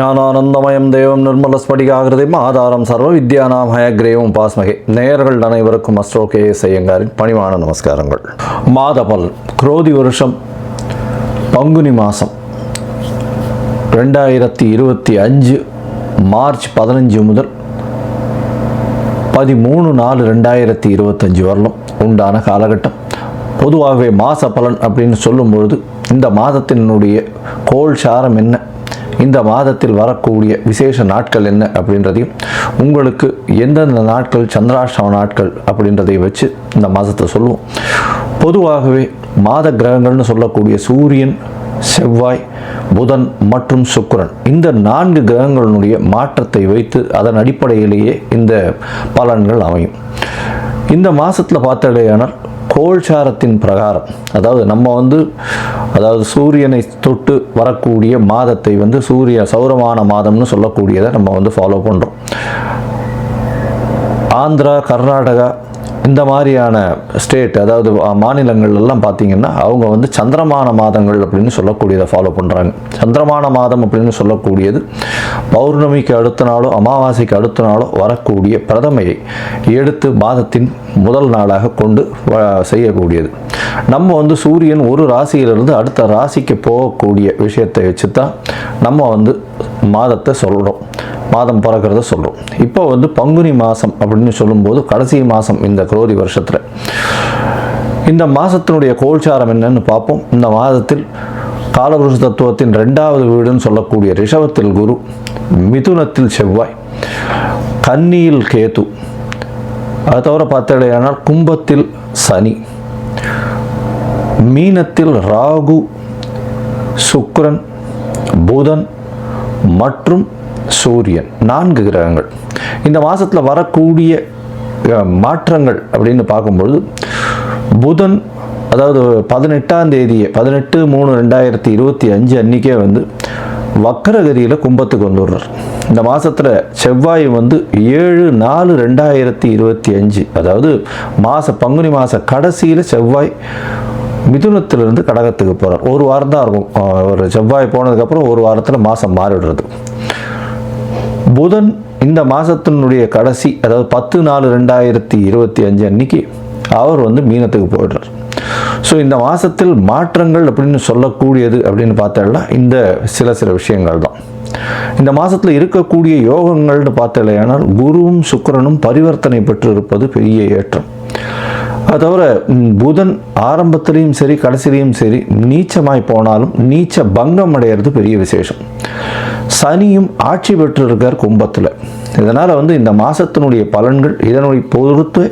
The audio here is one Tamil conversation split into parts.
ஞானானந்தமயம் தேவம் நிர்மலஸ்படிகாகிருதிம் ஆதாரம் சர்வ வித்யானாம் ஹயக்ரேவம் பாஸ்மகே. நேயர்கள் அனைவருக்கும் அஸ்ட்ரோ கே.எஸ். ஐயங்காரின் பணிவான நமஸ்காரங்கள். மாதபல் குரோதி வருஷம் பங்குனி மாதம் 2025 மார்ச் 15 முதல் 13/4/2025 வரலும் உண்டான காலகட்டம். பொதுவாகவே மாத பலன் அப்படின்னு சொல்லும் பொழுது இந்த மாதத்தினுடைய கோள் சாரம் என்ன, இந்த மாதத்தில் வரக்கூடிய விசேஷ நாட்கள் என்ன அப்படின்றதையும், உங்களுக்கு எந்தெந்த நாட்கள் சந்திராஷ்டம நாட்கள் அப்படின்றதையும் வச்சு இந்த மாதத்தை சொல்லுவோம். பொதுவாகவே மாத கிரகங்கள்னு சொல்லக்கூடிய சூரியன், செவ்வாய், புதன் மற்றும் சுக்கிரன், இந்த 4 கிரகங்களுடைய மாற்றத்தை வைத்து அதன் அடிப்படையிலேயே இந்த பலன்கள் அமையும். இந்த மாதத்தில் பார்த்தடையானால் கோள்சாரத்தின் பிரகாரம், அதாவது நம்ம சூரியனை தொட்டு வரக்கூடிய மாதத்தை சௌரமான மாதம்னு சொல்லக்கூடியதை நம்ம ஃபாலோ பண்ணுறோம். ஆந்திரா, கர்நாடகா இந்த மாதிரியான ஸ்டேட், அதாவது மாநிலங்கள் எல்லாம் பார்த்திங்கன்னா அவங்க சந்திரமான மாதங்கள் அப்படின்னு சொல்லக்கூடியதை ஃபாலோ பண்ணுறாங்க. சந்திரமான மாதம் அப்படின்னு சொல்லக்கூடியது பௌர்ணமிக்கு அடுத்த நாளோ அமாவாசைக்கு அடுத்த நாளோ வரக்கூடிய பிரதமையை எடுத்து மாதத்தின் முதல் நாளாக கொண்டு செய்யக்கூடியது. நம்ம சூரியன் ஒரு ராசியிலிருந்து அடுத்த ராசிக்கு போகக்கூடிய விஷயத்தை வச்சு தான் நம்ம மாதத்தை சொல்கிறோம், மாதம் பிறக்கிறத சொல்கிறோம். இப்போ பங்குனி மாதம் அப்படின்னு சொல்லும்போது கடைசி மாதம் இந்த குரோதி வருஷத்தில். இந்த மாதத்தினுடைய கோள்சாரம் என்னன்னு பார்ப்போம். இந்த மாதத்தில் காலபுருஷ தத்துவத்தின் 2வது வீடுன்னு சொல்லக்கூடிய ரிஷபத்தில் குரு, மிதுனத்தில் செவ்வாய், கன்னியில் கேது, அது தவிர பார்த்தடையானால் கும்பத்தில் சனி, மீனத்தில் ராகு, சுக்கிரன், புதன் மற்றும் சூரியன், 4 கிரகங்கள். இந்த மாதத்தில் வரக்கூடிய மாற்றங்கள் அப்படின்னு பார்க்கும்பொழுது புதன், அதாவது 18ஆம் தேதியே 18/3/2025 அன்றைக்கே வக்கரகதியில் கும்பத்துக்கு வந்துடுறார். இந்த மாதத்தில் செவ்வாய் 7/4/2025, அதாவது பங்குனி மாத கடைசியில் செவ்வாய் மிதுனத்திலிருந்து கடகத்துக்கு போகிறார். ஒரு வாரம் தான் இருக்கும். ஒரு செவ்வாய் போனதுக்கப்புறம் ஒரு வாரத்தில் மாதம் மாறிடுறது. புதன் இந்த மாதத்தினுடைய கடைசி, அதாவது 10/4/2025 அன்னைக்கு அவர் மீனத்துக்கு போயிடுறார். ஸோ இந்த மாதத்தில் மாற்றங்கள் அப்படின்னு சொல்லக்கூடியது அப்படின்னு பார்த்தோம்னா இந்த சில விஷயங்கள் தான். இந்த மாதத்தில் இருக்கக்கூடிய யோகங்கள்னு பார்த்தலையானால் குருவும் சுக்கிரனும் பரிவர்த்தனை பெற்று இருப்பது பெரிய ஏற்றம். அது தவிர புதன் ஆரம்பத்திலையும் சரி கடைசிலையும் சரி நீச்சமாய் போனாலும் நீச்ச பங்கம் அடைகிறது பெரிய விசேஷம். சனியும் ஆட்சி பெற்று இருக்கார் கும்பத்தில். இதனால் இந்த மாதத்தினுடைய பலன்கள் இதனுடைய பொறுத்து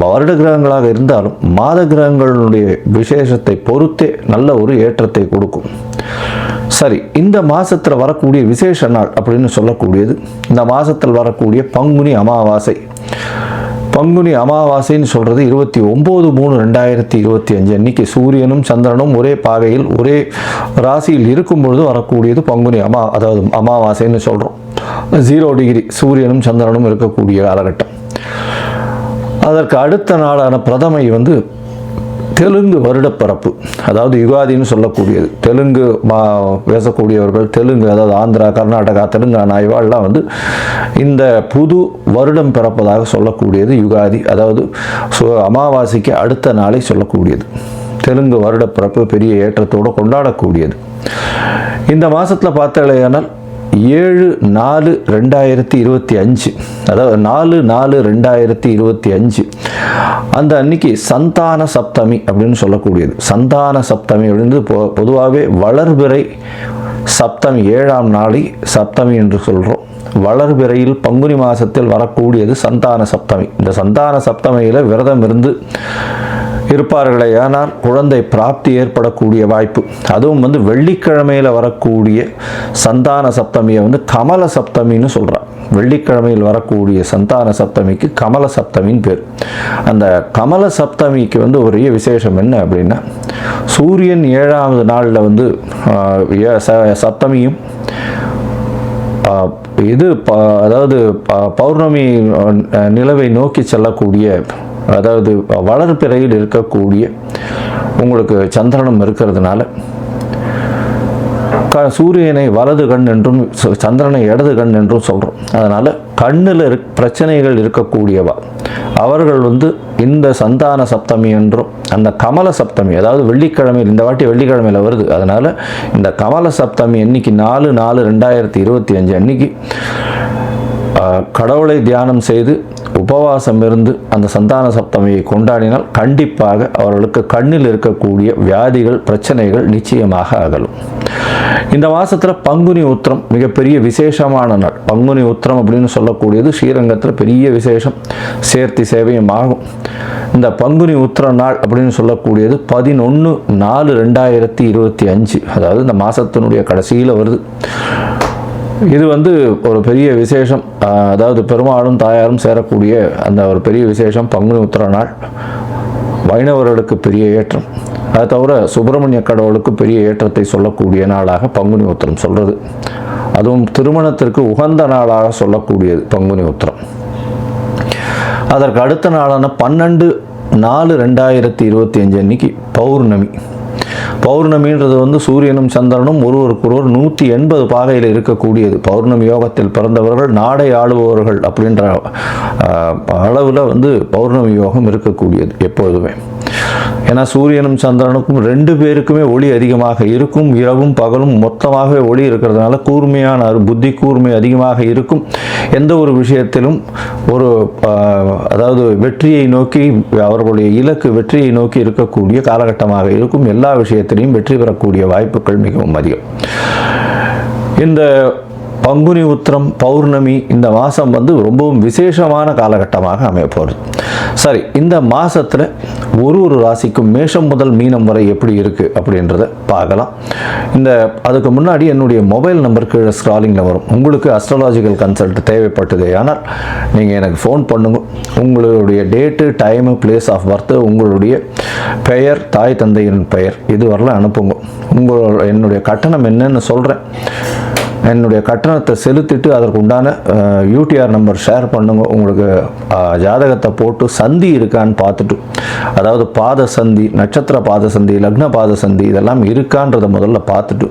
வருட கிரகங்களாக இருந்தாலும் மாத கிரகங்களுடைய விசேஷத்தை பொறுத்தே நல்ல ஒரு ஏற்றத்தை கொடுக்கும். சரி, இந்த மாதத்தில் வரக்கூடிய விசேஷ நாள் அப்படின்னு சொல்லக்கூடியது இந்த மாதத்தில் வரக்கூடிய பங்குனி அமாவாசை. பங்குனி அமாவாசைன்னு சொல்கிறது 29/3/2025 அன்னைக்கு சூரியனும் சந்திரனும் ஒரே பாகையில் ஒரே ராசியில் இருக்கும் பொழுது வரக்கூடியது பங்குனி அதாவது அமாவாசைன்னு சொல்கிறோம். 0 டிகிரி சூரியனும் சந்திரனும் இருக்கக்கூடிய காலகட்டம். அதற்கு அடுத்த நாளான பிரதமை தெலுங்கு வருடப்பிறப்பு, அதாவது யுகாதின்னு சொல்லக்கூடியது. தெலுங்கு பேசக்கூடியவர்கள், தெலுங்கு அதாவது ஆந்திரா, கர்நாடகா, தெலுங்கானா இவாள்லாம் இந்த புது வருடம் பிறப்பதாக சொல்லக்கூடியது யுகாதி, அதாவது அமாவாசைக்கு அடுத்த நாளை சொல்லக்கூடியது. தெலுங்கு வருடப்பிறப்பு பெரிய ஏற்றத்தோடு கொண்டாடக்கூடியது. இந்த மாதத்தில் பார்த்தாலேயானால் 7/4/2025, அதாவது 4/4/2025 அந்த அன்னைக்கு சந்தான சப்தமி அப்படின்னு சொல்லக்கூடியது. சந்தான சப்தமி அப்படின்னு பொதுவாகவே வளர்பிறை சப்தமி 7ஆம் நாளை சப்தமி என்று சொல்கிறோம். வளர்பிறையில் பங்குனி மாதத்தில் வரக்கூடியது சந்தான சப்தமி. இந்த சந்தான சப்தமியில் விரதம் இருந்து இருப்பார்களே ஆனால் குழந்தை பிராப்தி ஏற்படக்கூடிய வாய்ப்பு. அதுவும் வெள்ளிக்கிழமையில் வரக்கூடிய சந்தான சப்தமியை கமல சப்தமின்னு சொல்கிறார். வெள்ளிக்கிழமையில் வரக்கூடிய சந்தான சப்தமிக்கு கமல சப்தமின்னு பேர். அந்த கமல சப்தமிக்கு ஒரே விசேஷம் என்ன அப்படின்னா, சூரியன் 7ஆவது நாளில் சப்தமியும் அதாவது பௌர்ணமி நிலவை நோக்கி செல்லக்கூடிய, அதாவது வளர்பிறையில் இருக்கக்கூடிய உங்களுக்கு சந்திரனும் இருக்கிறதுனால சூரியனை வலது கண் என்றும் சந்திரனை இடது கண் என்றும் சொல்கிறோம். அதனால் கண்ணில் பிரச்சனைகள் இருக்கக்கூடியவா அவர்கள் இந்த சந்தான சப்தமி என்றும் அந்த கமல சப்தமி, அதாவது வெள்ளிக்கிழமையில், இந்த வாட்டி வெள்ளிக்கிழமையில் வருது, அதனால் இந்த கமல சப்தமி அன்னைக்கு 4/4/2025 அன்னைக்கு கடவுளை தியானம் செய்து உபவாசம் இருந்து அந்த சந்தான சப்தமியை கொண்டாடினால் கண்டிப்பாக அவர்களுக்கு கண்ணில் இருக்கக்கூடிய வியாதிகள் பிரச்சனைகள் நிச்சயமாக அகலும். இந்த மாதத்தில் பங்குனி உத்திரம் மிகப்பெரிய விசேஷமான நாள். பங்குனி உத்திரம் அப்படின்னு சொல்லக்கூடியது ஸ்ரீரங்கத்தில் பெரிய விசேஷம், சேர்த்தி சேவையும் ஆகும். இந்த பங்குனி உத்திர நாள் அப்படின்னு சொல்லக்கூடியது 11/4/2025, அதாவது இந்த மாதத்தினுடைய கடைசியில் வருது. இது ஒரு பெரிய விசேஷம், அதாவது பெருமாளும் தாயாரும் சேரக்கூடிய அந்த ஒரு பெரிய விசேஷம் பங்குனி உத்திர நாள். வைணவர்களுக்கு பெரிய ஏற்றம், அதை தவிர சுப்பிரமணிய கடவுளுக்கு பெரிய ஏற்றத்தை சொல்லக்கூடிய நாளாக பங்குனி உத்திரம் சொல்கிறது. அதுவும் திருமணத்திற்கு உகந்த நாளாக சொல்லக்கூடியது பங்குனி உத்திரம். அதற்கு அடுத்த நாளான 12/4/2025 அன்னைக்கு பௌர்ணமி. பௌர்ணமின்றது சூரியனும் சந்திரனும் ஒருவருக்கொருவர் 180 பாகையில் இருக்கக்கூடியது. பௌர்ணமி யோகத்தில் பிறந்தவர்கள் நாடை ஆளுபவர்கள் அப்படின்ற அளவில் பௌர்ணமி யோகம் இருக்கக்கூடியது எப்பொழுதுமே. ஏன்னா சூரியனும் சந்திரனுக்கும் 2 பேருக்குமே ஒளி அதிகமாக இருக்கும். இரவும் பகலும் மொத்தமாகவே ஒளி இருக்கிறதுனால கூர்மையான புத்தி கூர்மை அதிகமாக இருக்கும். எந்த ஒரு விஷயத்திலும் அதாவது வெற்றியை நோக்கி, அவர்களுடைய இலக்கு வெற்றியை நோக்கி இருக்கக்கூடிய காலகட்டமாக இருக்கும். எல்லா விஷயத்திலையும் வெற்றி பெறக்கூடிய வாய்ப்புகள் மிகவும் அதிகம். இந்த பங்குனி உத்திரம் பௌர்ணமி இந்த மாதம் ரொம்பவும் விசேஷமான காலகட்டமாக அமைய போகிறது. சரி, இந்த மாதத்தில் ஒரு ராசிக்கும் மேஷம் முதல் மீனம் வரை எப்படி இருக்குது அப்படின்றத பார்க்கலாம். அதுக்கு முன்னாடி என்னுடைய மொபைல் நம்பர் கீழே ஸ்க்ராலிங்கில் வரும். உங்களுக்கு அஸ்ட்ராலாஜிக்கல் கன்சல்ட் தேவைப்பட்டது ஆனால் நீங்கள் எனக்கு ஃபோன் பண்ணுங்க. உங்களுடைய date, time, place of birth, உங்களுடைய பெயர், தாய் தந்தையின் பெயர் இது வரலாம் அனுப்புங்க. என்னுடைய கட்டணம் என்னன்னு சொல்கிறேன். என்னுடைய கட்டணத்தை செலுத்திட்டு அதற்கு உண்டான யூடிஆர் நம்பர் ஷேர் பண்ணுங்க. உங்களுக்கு ஜாதகத்தை போட்டு சந்தி இருக்கான்னு பார்த்துட்டு, அதாவது பாத சந்தி, நட்சத்திர பாத சந்தி, லக்ன பாத சந்தி இதெல்லாம் இருக்கான்றதை முதல்ல பார்த்துட்டு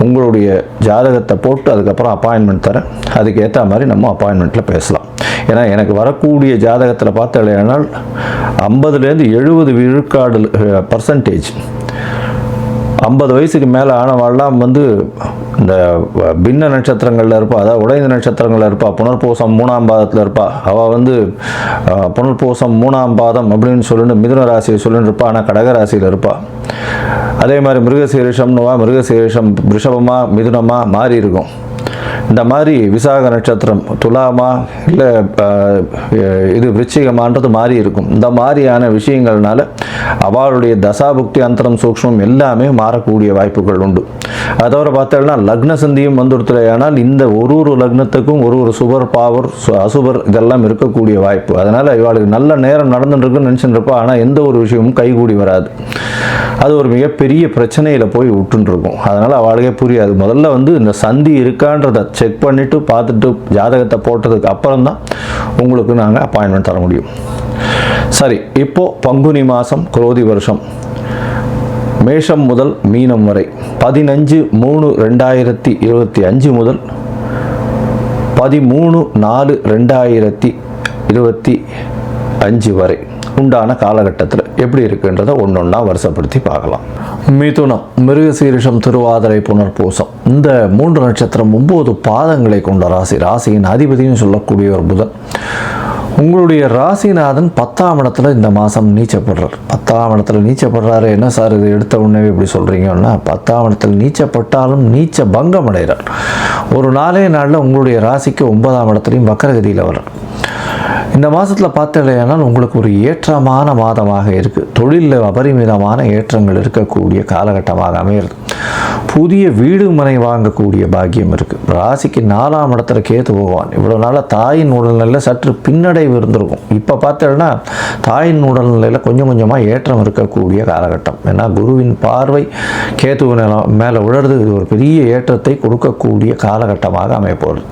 உங்களுடைய ஜாதகத்தை போட்டு அதுக்கப்புறம் அப்பாயின்மெண்ட் தரேன். அதுக்கு ஏற்ற மாதிரி நம்ம அப்பாயின்மெண்ட்டில் பேசலாம். ஏன்னா எனக்கு வரக்கூடிய ஜாதகத்தில் பார்த்தாலேனால் 50லேருந்து 70 விழுக்காடு பர்சன்டேஜ் 50 வயசுக்கு மேலே ஆனவாள்லாம் இந்த பின்ன நட்சத்திரங்களில் இருப்பா, அதாவது உடைந்த நட்சத்திரங்களில் இருப்பா, புனர்பூசம் 3ஆம் பாதத்தில் இருப்பா. அவள் புனர்பூசம் 3ஆம் பாதம் அப்படின்னு சொல்லிட்டு மிதுன ராசியை சொல்லிட்டு இருப்பா, ஆனால் கடகராசியில் இருப்பா. அதே மாதிரி மிருகசீரிஷம்னுவா, மிருகசீரிஷம் ரிஷபமா மிதுனமா மாறி இருக்கும். இந்த மாதிரி விசாக நட்சத்திரம் துலாமா இல்லை இது விருச்சிகமான்றது மாறி இருக்கும். இந்த மாதிரியான விஷயங்கள்னால அவளுடைய தசாபுக்தி அந்தரம் சூக்ஷ்மம் எல்லாமே மாறக்கூடிய வாய்ப்புகள் உண்டு. அதை தவிர பார்த்தோம்னா லக்ன சந்தியும் வந்துடுத்துலையானால் இந்த ஒரு லக்னத்துக்கும் ஒரு சுபர் பாவர் அசுபர் இதெல்லாம் இருக்கக்கூடிய வாய்ப்பு. அதனால் இவளுக்கு நல்ல நேரம் நடந்துட்டுருக்குன்னு நினச்சிட்டு இருப்பா, ஆனால் எந்த ஒரு விஷயமும் கைகூடி வராது. அது ஒரு மிகப்பெரிய பிரச்சனையில் போய் விட்டுருக்கும். அதனால் அவளுக்கே புரியாது. முதல்ல இந்த சந்தி இருக்கான்றதை செக் பண்ணிவிட்டு பார்த்துட்டு ஜாதகத்தை போட்டதுக்கு அப்புறம் தான் உங்களுக்கு நாங்கள் அப்பாயின்மெண்ட் தர முடியும். சரி, இப்போது பங்குனி மாதம் குரோதி வருஷம் மேஷம் முதல் மீனம் வரை 15/3/2025 முதல் 13/4/2025 வரை உண்டான காலகட்டத்தில் எப்படி இருக்குன்றதை ஒன்றொன்னா வருஷப்படுத்தி பார்க்கலாம். மிதுனம், மிருகசீரிஷம், திருவாதிரை, புனர்பூசம் இந்த 3 நட்சத்திரம் 9 பாதங்களை கொண்ட ராசி. ராசியின் அதிபதியும் சொல்லக்கூடிய ஒரு புதன். உங்களுடைய ராசிநாதன் 10ஆம் இடத்துல இந்த மாதம் நீச்சப்படுறார். 10ஆம் இடத்துல நீச்சப்படுறாரு. என்ன சார் இது எடுத்த உடனே இப்படி சொல்கிறீங்கன்னா, 10ஆம் இடத்துல நீச்சப்பட்டாலும் நீச்ச பங்கம் அடைகிறார். ஒரு நாளில் உங்களுடைய ராசிக்கு 9ஆம் இடத்துலையும் வக்கரகதியில் வர்றார். இந்த மாதத்தில் பார்த்தலையானால் உங்களுக்கு ஒரு ஏற்றமான மாதமாக இருக்குது. தொழிலில் அபரிமிதமான ஏற்றங்கள் இருக்கக்கூடிய காலகட்டமாக அமைகிறது. புதிய வீடு மனை வாங்கக்கூடிய பாக்கியம் இருக்குது. ராசிக்கு 4ஆம் இடத்துல கேது பகவான். இவ்வளோ நாளாக தாயின் உடல்நிலையில் சற்று பின்னடைவு இருந்திருக்கும். இப்போ பார்த்தோன்னா தாயின் உடல்நிலையில் கொஞ்சம் கொஞ்சமாக ஏற்றம் இருக்கக்கூடிய காலகட்டம். ஏன்னா குருவின் பார்வை கேது மேலே விழுறது இது ஒரு பெரிய ஏற்றத்தை கொடுக்கக்கூடிய காலகட்டமாக அமையப்போகுது.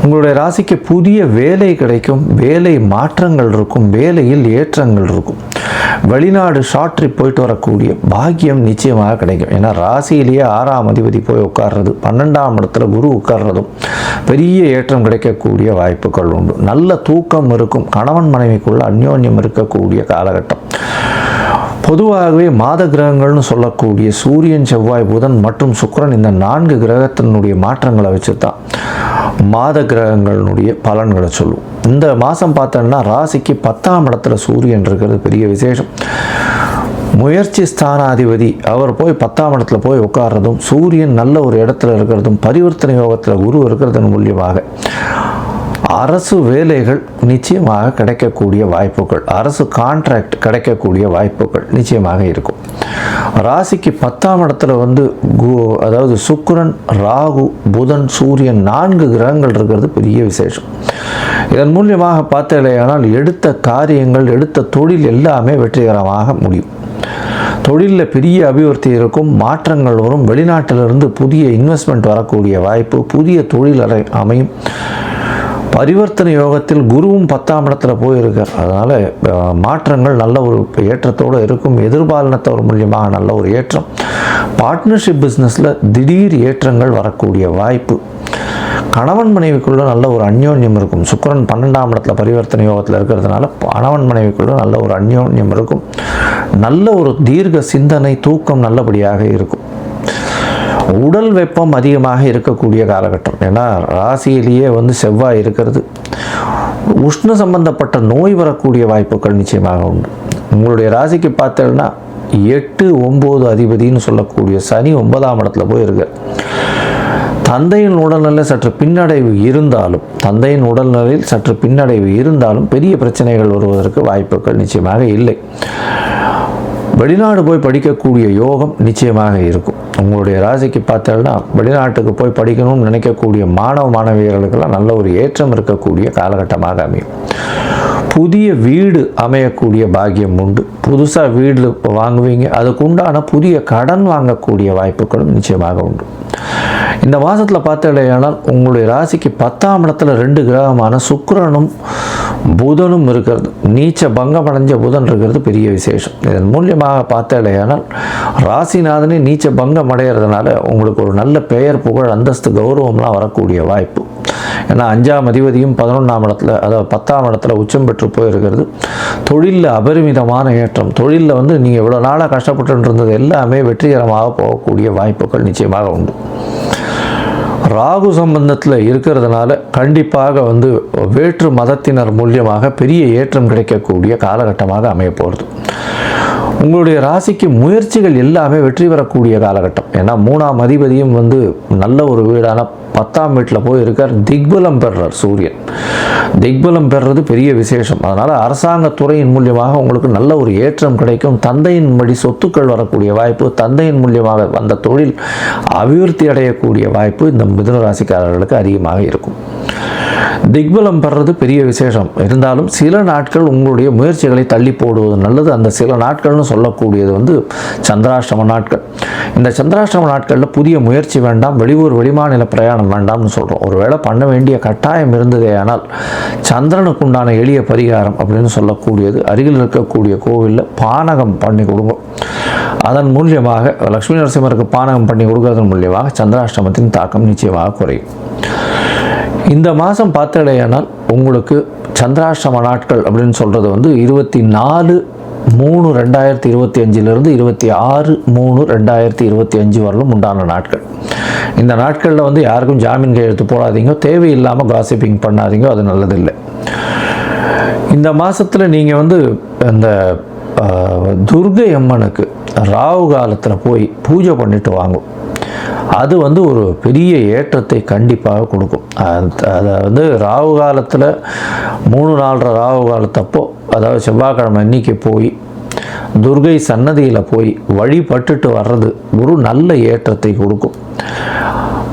உங்களுடைய ராசிக்கு புதிய வேலை கிடைக்கும், வேலை மாற்றங்கள் இருக்கும், வேலையில் ஏற்றங்கள் இருக்கும். வெளிநாடு ஷார்ட் ட்ரிப் போயிட்டு வரக்கூடிய பாக்கியம் நிச்சயமாக கிடைக்கும். ஏன்னா ராசியிலேயே 6ஆம் அதிபதி போய் உட்கார்றது, 12ஆம் இடத்துல குரு உட்கார்றதும் பெரிய ஏற்றம் கிடைக்கக்கூடிய வாய்ப்புகள் உண்டு. நல்ல தூக்கம் இருக்கும், கணவன் மனைவிக்குள்ள அந்யோன்யம் இருக்கக்கூடிய காலகட்டம். பொதுவாகவே மாத கிரகங்கள்னு சொல்லக்கூடிய சூரியன், செவ்வாய், புதன் மற்றும் சுக்கிரன் இந்த 4 கிரகத்தினுடைய மாற்றங்களை வச்சு தான் மாத கிரகங்களுடைய பலன்களை சொல்லும். இந்த மாதம் பார்த்தோன்னா ராசிக்கு 10ஆம் இடத்துல சூரியன் இருக்கிறது பெரிய விசேஷம். முயற்சி ஸ்தானாதிபதி அவர் போய் 10ஆம் இடத்துல போய் உட்கார்றதும், சூரியன் நல்ல ஒரு இடத்துல இருக்கிறதும், பரிவர்த்தனை யோகத்தில் குரு இருக்கிறதன் மூலியமாக அரசு வேலைகள் நிச்சயமாக கிடைக்கக்கூடிய வாய்ப்புகள், அரசு கான்ட்ராக்ட் கிடைக்கக்கூடிய வாய்ப்புகள் நிச்சயமாக இருக்கும். ராசிக்கு 10ஆம் இடத்துல அதாவது சுக்கிரன், ராகு, புதன், சூரியன் 4 கிரகங்கள் இருக்கிறது பெரிய விசேஷம். இதன் மூலியமாக பார்த்தேனால் எடுத்த காரியங்கள், எடுத்த தொழில் எல்லாமே வெற்றிகரமாக முடியும். தொழிலில் பெரிய அபிவிருத்தி இருக்கும், மாற்றங்கள் வரும், வெளிநாட்டிலிருந்து புதிய இன்வெஸ்ட்மெண்ட் வரக்கூடிய வாய்ப்பு, புதிய தொழில் அமையும். பரிவர்த்தனை யோகத்தில் குருவும் 10ஆம் இடத்துல போயிருக்கார். அதனால் மாற்றங்கள் நல்ல ஒரு ஏற்றத்தோடு இருக்கும். எதிர்பாலினத்தவர் மூலியமாக நல்ல ஒரு ஏற்றம். பார்ட்னர்ஷிப் பிஸ்னஸில் திடீர் ஏற்றங்கள் வரக்கூடிய வாய்ப்பு. கணவன் மனைவிக்குள்ள நல்ல ஒரு அந்யோன்யம் இருக்கும். சுக்கிரன் 12ஆம் இடத்துல பரிவர்த்தனை யோகத்தில் இருக்கிறதுனால கணவன் மனைவிக்குள்ள நல்ல ஒரு அந்யோன்யம் இருக்கும். நல்ல ஒரு தீர்க்க சிந்தனை, தூக்கம் நல்லபடியாக இருக்கும். உடல் வெப்பம் அதிகமாக இருக்கக்கூடிய காலகட்டம். ஏன்னா ராசியிலேயே செவ்வாய் இருக்கிறது. உஷ்ண சம்பந்தப்பட்ட நோய் வரக்கூடிய வாய்ப்புகள் நிச்சயமாக உண்டு. உங்களுடைய ராசிக்கு பார்த்தேன்னா 8, 9 அதிபதினு சொல்லக்கூடிய சனி 9ஆம் இடத்துல போயிருக்கு. தந்தையின் உடல்நிலை சற்று பின்னடைவு இருந்தாலும் பெரிய பிரச்சனைகள் வருவதற்கு வாய்ப்புகள் நிச்சயமாக இல்லை. வெளிநாடு போய் படிக்கக்கூடிய யோகம் நிச்சயமாக இருக்கும். உங்களுடைய ராசிக்கு பார்த்தோம்னா வெளிநாட்டுக்கு போய் படிக்கணும்னு நினைக்கக்கூடிய மாணவியர்களுக்கெல்லாம் நல்ல ஒரு ஏற்றம் இருக்கக்கூடிய காலகட்டமாக அமையும். புதிய வீடு அமையக்கூடிய பாக்கியம் உண்டு. புதுசாக வீடு வாங்குவீங்க, அதுக்குண்டான புதிய கடன் வாங்கக்கூடிய வாய்ப்புகளும் நிச்சயமாக உண்டு. இந்த மாதத்தில் பார்த்தீங்கன்னா உங்களுடைய ராசிக்கு 10ஆம் இடத்துல 2 கிரகமான சுக்கிரனும் புதனும் இருக்கிறது. நீச்ச பங்கம் அடைஞ்ச புதன் இருக்கிறது பெரிய விசேஷம். இதன் மூலியமாக பார்த்தீங்கன்னா ராசிநாதனே நீச்ச பங்கம் அடைகிறதுனால உங்களுக்கு ஒரு நல்ல பெயர், புகழ், அந்தஸ்து, கௌரவம்லாம் வரக்கூடிய வாய்ப்பு. ஏன்னா 5ஆம் அதிபதியும் 11ஆம் இடத்துல, அதாவது 10ஆம் இடத்துல உச்சம் பெற்று போயிருக்கிறது. தொழிலில் அபரிமிதமான ஏற்றம். தொழிலில் நீங்கள் இவ்வளோ நாளாக கஷ்டப்பட்டு இருந்தது எல்லாமே வெற்றிகரமாக போகக்கூடிய வாய்ப்புகள் நிச்சயமாக உண்டு. ராகு சம்பந்தத்தில் இருக்கிறதுனால கண்டிப்பாக வேற்று மதத்தினர் மூலியமாக பெரிய ஏற்றம் கிடைக்கக்கூடிய காலகட்டமாக அமைய போகிறது. உங்களுடைய ராசிக்கு முயற்சிகள் எல்லாமே வெற்றி பெறக்கூடிய காலகட்டம். ஏன்னா 3ஆம் அதிபதியும் நல்ல ஒரு வீடான 10ஆம் வீட்டில் போய் இருக்கார். திக்பலம் பெறுறார் சூரியன். திக்பலம் பெறுறது பெரிய விசேஷம். அதனால் அரசாங்கத்துறையின் மூலியமாக உங்களுக்கு நல்ல ஒரு ஏற்றம் கிடைக்கும். தந்தையின் வழி சொத்துக்கள் வரக்கூடிய வாய்ப்பு, தந்தையின் மூலியமாக வந்த தொழில் அபிவிருத்தி அடையக்கூடிய வாய்ப்பு இந்த மிதுன ராசிக்காரர்களுக்கு அதிகமாக இருக்கும். திக்பலம் பெறுறது பெரிய விசேஷம். இருந்தாலும் சில நாட்கள் உங்களுடைய முயற்சிகளை தள்ளி போடுவது நல்லது. அந்த சில நாட்கள்னு சொல்லக்கூடியது சந்திராஷ்டம நாட்கள். இந்த சந்திராஷ்டம நாட்களில் புதிய முயற்சி வேண்டாம், வெளியூர் வெளிமாநில பிரயாணம் வேண்டாம்னு சொல்கிறோம். ஒருவேளை பண்ண வேண்டிய கட்டாயம் இருந்ததே ஆனால் சந்திரனுக்கு உண்டான எளிய பரிகாரம் அப்படின்னு சொல்லக்கூடியது அருகில் இருக்கக்கூடிய கோவிலில் பானகம் பண்ணி கொடுங்க. அதன் மூலியமாக லக்ஷ்மி நரசிம்மருக்கு பானகம் பண்ணி கொடுக்கறதன் மூலியமாக சந்திராஷ்டமத்தின் தாக்கம் நிச்சயமாக குறையும். இந்த மாதம் பார்த்தடையானால் உங்களுக்கு சந்திராஷ்டம நாட்கள் அப்படின்னு சொல்கிறது 24/3/2025 26/3/2025 வரலும் உண்டான நாட்கள். இந்த நாட்களில் யாருக்கும் ஜாமீன் கையெழுத்து போடாதீங்க, தேவையில்லாமல் காசிப்பிங் பண்ணாதீங்க, அது நல்லதில்லை. இந்த மாதத்தில் நீங்கள் இந்த துர்கை அம்மனுக்கு ராகு காலத்தில் போய் பூஜை பண்ணிட்டு வாங்கும். அது ஒரு பெரிய ஏற்றத்தை கண்டிப்பாக கொடுக்கும். அதை ராகு காலத்தில் 3-4 ராகு காலத்தப்போ, அதாவது செவ்வாய்க்கிழமை அன்னைக்கு போய் துர்கை சன்னதியில் போய் வழிபட்டுட்டு வர்றது ஒரு நல்ல ஏற்றத்தை கொடுக்கும்.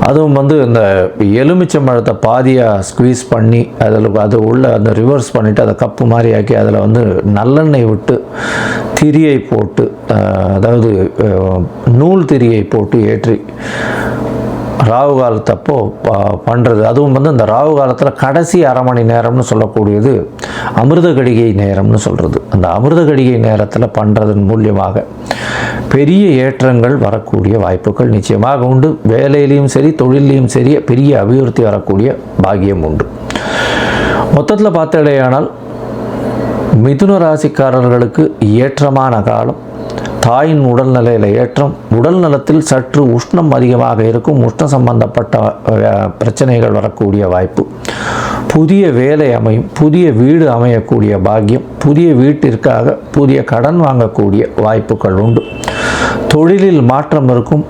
அதுவும் இந்த எலுமிச்சம்பழத்தை பாதியாக ஸ்குவீஸ் பண்ணி அது உள்ள அந்த ரிவர்ஸ் பண்ணிவிட்டு அதை கப்பு மாதிரி ஆக்கி அதில் நல்லெண்ணெய் விட்டு திரியை போட்டு, அதாவது நூல் திரியை போட்டு ஏற்றி ராகு காலத்தப்போ பண்ணுறது. அதுவும் வந்து இந்த ராகு காலத்தில் கடைசி அரை மணி நேரம்னு சொல்லக்கூடியது அமிர்த கடிகை நேரம்னு சொல்கிறது. அந்த அமிர்த கடிகை நேரத்தில் பண்ணுறதன் மூலியமாக பெரிய ஏற்றங்கள் வரக்கூடிய வாய்ப்புகள் நிச்சயமாக உண்டு. வேலையிலையும் சரி தொழிலையும் சரி பெரிய அபிவிருத்தி வரக்கூடிய பாக்கியம் உண்டு. மொத்தத்தில் பார்த்தடையானால் மிதுன ராசிக்காரர்களுக்கு ஏற்றமான காலம். தாயின் உடல்நிலையில் ஏற்றம், உடல் நலத்தில் சற்று உஷ்ணம் அதிகமாக இருக்கும். உஷ்ண சம்பந்தப்பட்ட பிரச்சனைகள் வரக்கூடிய வாய்ப்பு. புதிய வேலை அமையும், புதிய வீடு அமையக்கூடிய பாக்கியம், புதிய வீட்டிற்காக புதிய கடன் வாங்கக்கூடிய வாய்ப்புகள் உண்டு. தொழிலில் மாற்றம் இருக்கும்.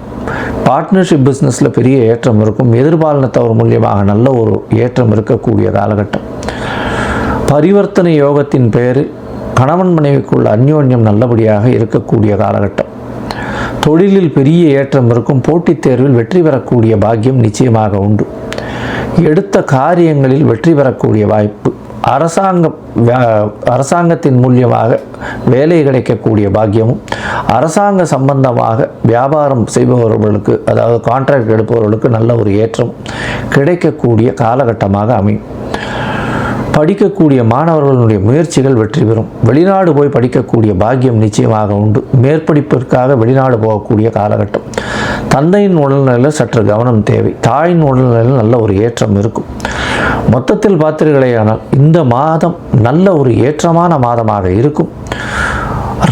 பார்ட்னர்ஷிப் பிஸ்னஸில் பெரிய ஏற்றம் இருக்கும். எதிர்பாலினத்தவர் மூலியமாக நல்ல ஒரு ஏற்றம் இருக்கக்கூடிய காலகட்டம். பரிவர்த்தனை யோகத்தின் பெயரில் கணவன் மனைவிக்குள்ள அந்யோன்யம் நல்லபடியாக இருக்கக்கூடிய காலகட்டம். தொழிலில் பெரிய ஏற்றம் இருக்கும். போட்டித் தேர்வில் வெற்றி பெறக்கூடிய பாக்கியம் நிச்சயமாக உண்டு. எடுத்த காரியங்களில் வெற்றி பெறக்கூடிய வாய்ப்பு. அரசாங்கத்தின் மூலியமாக வேலை கிடைக்கக்கூடிய பாக்கியமும், அரசாங்க சம்பந்தமாக வியாபாரம் செய்பவர்களுக்கு, அதாவது கான்ட்ராக்ட் எடுப்பவர்களுக்கு நல்ல ஒரு ஏற்றம் கிடைக்கக்கூடிய காலகட்டமாக அமையும். படிக்கக்கூடிய மாணவர்களுடைய முயற்சிகள் வெற்றி பெறும். வெளிநாடு போய் படிக்கக்கூடிய பாக்கியம் நிச்சயமாக உண்டு. மேற்படிப்பிற்காக வெளிநாடு போகக்கூடிய காலகட்டம். தந்தையின் உடல்நிலையில் சற்று கவனம் தேவை. தாயின் உடல்நிலையில் நல்ல ஒரு ஏற்றம் இருக்கும். மொத்தத்தில் பார்த்தீர்களேயானால் இந்த மாதம் நல்ல ஒரு ஏற்றமான மாதமாக இருக்கும்.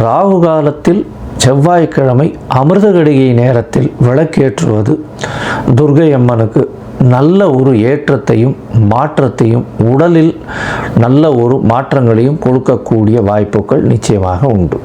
ராகு காலத்தில் செவ்வாய்க்கிழமை அமிர்த கடிகை நேரத்தில் விளக்கேற்றுவது துர்க்கை அம்மனுக்கு நல்ல ஒரு ஏற்றத்தையும் மாற்றத்தையும், உடலில் நல்ல ஒரு மாற்றங்களையும் கொடுக்கக்கூடிய வாய்ப்புகள் நிச்சயமாக உண்டு.